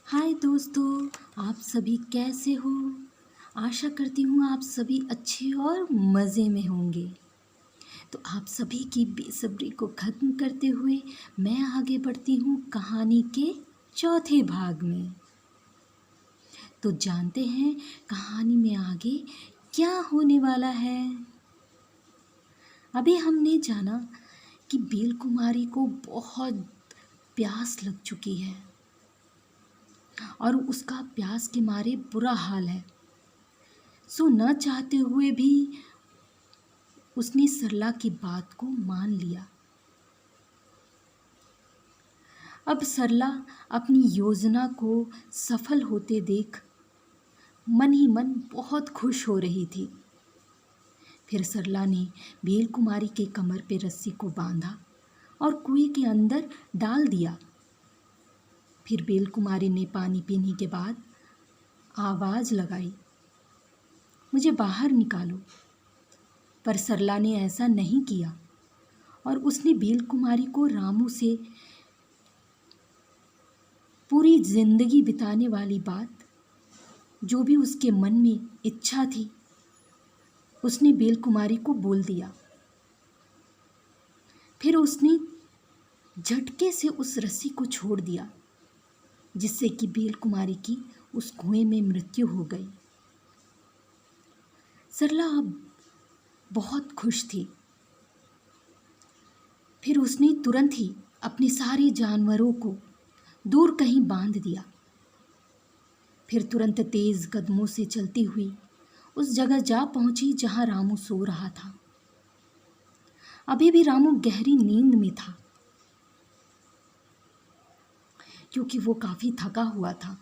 हाय दोस्तों, आप सभी कैसे हो? आशा करती हूँ आप सभी अच्छे और मज़े में होंगे। तो आप सभी की बेसब्री को ख़त्म करते हुए मैं आगे बढ़ती हूँ कहानी के चौथे भाग में। तो जानते हैं कहानी में आगे क्या होने वाला है। अभी हमने जाना कि बेल कुमारी को बहुत प्यास लग चुकी है और उसका प्यास के मारे बुरा हाल है। सो न चाहते हुए भी उसने सरला की बात को मान लिया। अब सरला अपनी योजना को सफल होते देख मन ही मन बहुत खुश हो रही थी। फिर सरला ने बेल कुमारी के कमर पे रस्सी को बांधा और कुएं के अंदर डाल दिया। फिर बेल कुमारी ने पानी पीने के बाद आवाज़ लगाई, मुझे बाहर निकालो। पर सरला ने ऐसा नहीं किया और उसने बेल कुमारी को रामू से पूरी जिंदगी बिताने वाली बात, जो भी उसके मन में इच्छा थी, उसने बेल कुमारी को बोल दिया। फिर उसने झटके से उस रस्सी को छोड़ दिया, जिससे कि बेल कुमारी की उस कुएं में मृत्यु हो गई। सरला अब बहुत खुश थी। फिर उसने तुरंत ही अपने सारे जानवरों को दूर कहीं बांध दिया। फिर तुरंत तेज कदमों से चलती हुई उस जगह जा पहुंची जहां रामू सो रहा था। अभी भी रामू गहरी नींद में था, क्योंकि वो काफी थका हुआ था।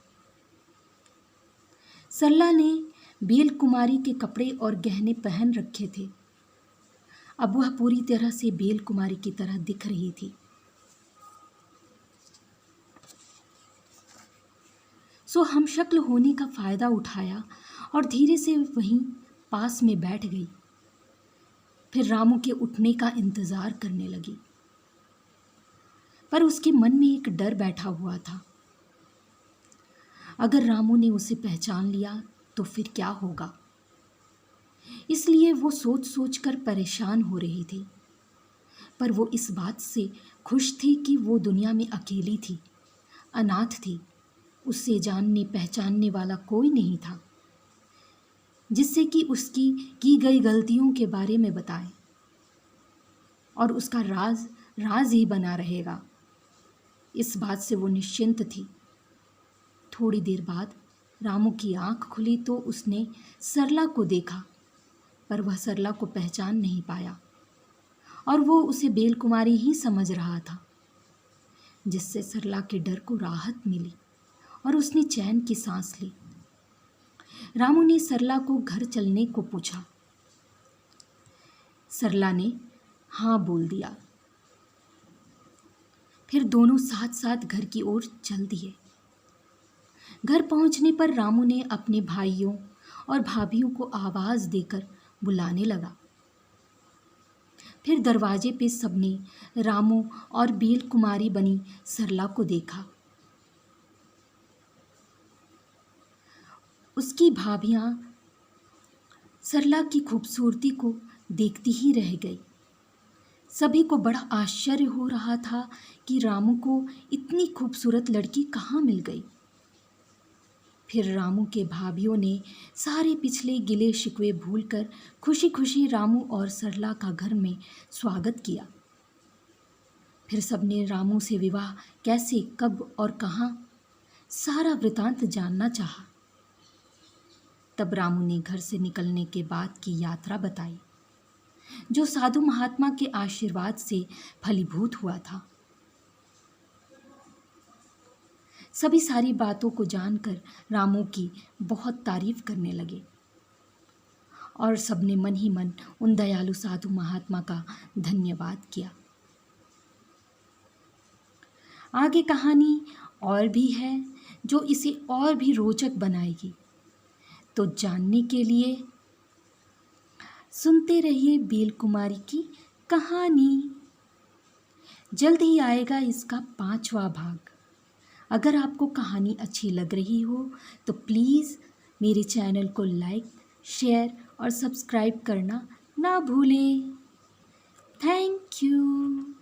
सरला ने बेल कुमारी के कपड़े और गहने पहन रखे थे। अब वह पूरी तरह से बेल कुमारी की तरह दिख रही थी। सो हम शक्ल होने का फायदा उठाया और धीरे से वहीं पास में बैठ गई। फिर रामू के उठने का इंतजार करने लगी, पर उसके मन में एक डर बैठा हुआ था। अगर रामू ने उसे पहचान लिया तो फिर क्या होगा, इसलिए वो सोच सोच कर परेशान हो रही थी। पर वो इस बात से खुश थी कि वो दुनिया में अकेली थी, अनाथ थी। उससे जानने पहचानने वाला कोई नहीं था जिससे कि उसकी की गई गलतियों के बारे में बताए, और उसका राज राज ही बना रहेगा। इस बात से वो निश्चिंत थी। थोड़ी देर बाद रामू की आंख खुली तो उसने सरला को देखा, पर वह सरला को पहचान नहीं पाया और वो उसे बेल कुमारी ही समझ रहा था, जिससे सरला के डर को राहत मिली और उसने चैन की सांस ली। रामू ने सरला को घर चलने को पूछा। सरला ने हाँ बोल दिया। फिर दोनों साथ साथ घर की ओर चल दिए। घर पहुंचने पर रामू ने अपने भाइयों और भाभियों को आवाज देकर बुलाने लगा। फिर दरवाजे पे सबने रामू और बेल कुमारी बनी सरला को देखा। उसकी भाभियां सरला की खूबसूरती को देखती ही रह गई। सभी को बड़ा आश्चर्य हो रहा था कि रामू को इतनी खूबसूरत लड़की कहाँ मिल गई। फिर रामू के भाभियों ने सारे पिछले गिले शिकवे भूलकर खुशी खुशी रामू और सरला का घर में स्वागत किया। फिर सबने रामू से विवाह कैसे, कब और कहाँ, सारा वृतांत जानना चाहा। तब रामू ने घर से निकलने के बाद की यात्रा बताई, जो साधु महात्मा के आशीर्वाद से फलीभूत हुआ था। सभी सारी बातों को जानकर रामू की बहुत तारीफ करने लगे और सबने मन ही मन उन दयालु साधु महात्मा का धन्यवाद किया। आगे कहानी और भी है जो इसे और भी रोचक बनाएगी। तो जानने के लिए सुनते रहिए बेल कुमारी की कहानी। जल्द ही आएगा इसका 5वां भाग। अगर आपको कहानी अच्छी लग रही हो तो प्लीज़ मेरे चैनल को लाइक, शेयर और सब्सक्राइब करना ना भूलें। Thank you.